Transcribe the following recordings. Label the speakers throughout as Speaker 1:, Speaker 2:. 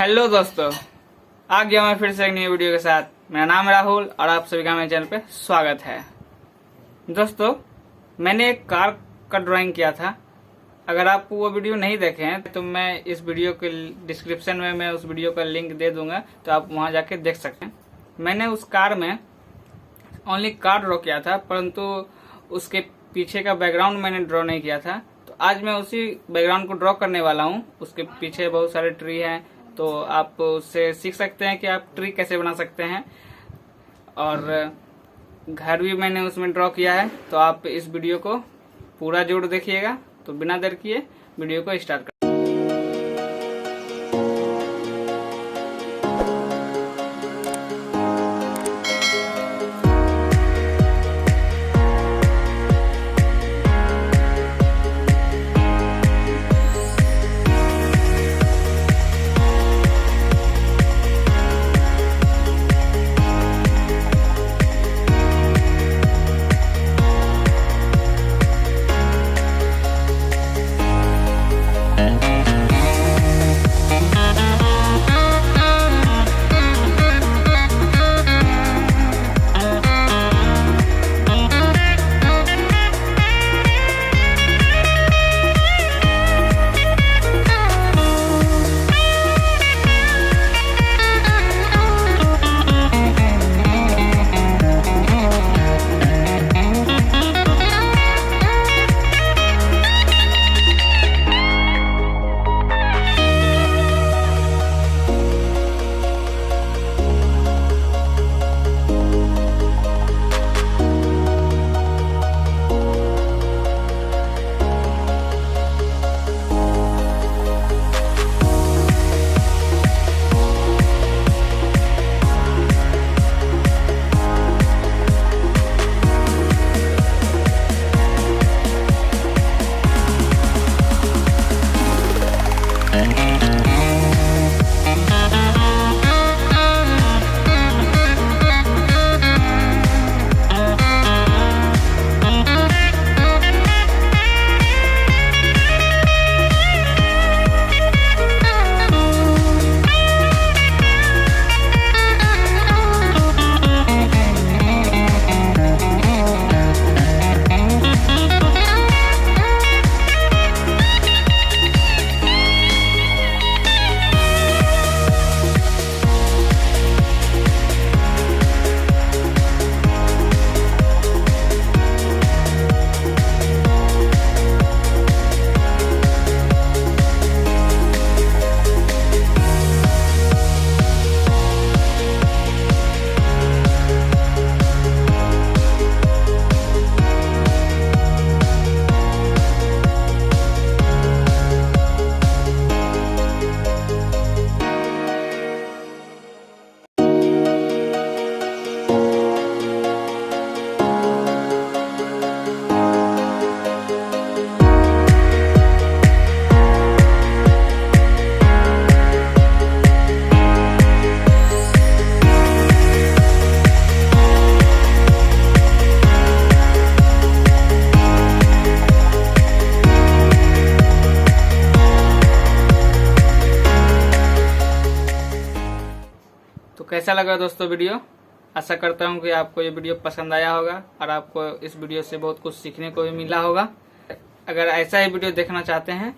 Speaker 1: Hello दोस्तों, आ गया मैं फिर से एक नई वीडियो के साथ। मेरा नाम है राहुल और आप सभी का मेरे चैनल पे स्वागत है। दोस्तों, मैंने एक कार का ड्राइंग किया था। अगर आप वो वीडियो नहीं देखे हैं तो मैं इस वीडियो के डिस्क्रिप्शन में मैं उस वीडियो का लिंक दे दूंगा, तो आप वहां जाके देख सकते हैं। मैंने उस कार में ओनली कार ड्रॉ किया था, परंतु उसके पीछे का बैकग्राउंड मैंने ड्रॉ नहीं किया था। तो आज मैं उसी बैकग्राउंड को ड्रॉ करने वाला हूँ। उसके पीछे बहुत सारे ट्री हैं, तो आप उससे सीख सकते हैं कि आप ट्री कैसे बना सकते हैं। और घर भी मैंने उसमें ड्रॉ किया है। तो आप इस वीडियो को पूरा जोड़ देखिएगा। तो बिना देर किए वीडियो को स्टार्ट कर। तो कैसा लगा दोस्तों वीडियो? आशा करता हूँ कि आपको ये वीडियो पसंद आया होगा और आपको इस वीडियो से बहुत कुछ सीखने को भी मिला होगा। अगर ऐसा ही वीडियो देखना चाहते हैं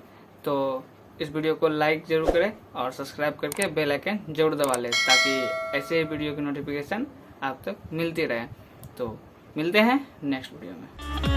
Speaker 1: तो इस वीडियो को लाइक जरूर करें और सब्सक्राइब करके बेल आइकन जरूर दबा लें, ताकि ऐसे ही वीडियो की नोटिफिकेशन आप तक मिलती रहे। तो मिलते हैं नेक्स्ट वीडियो में।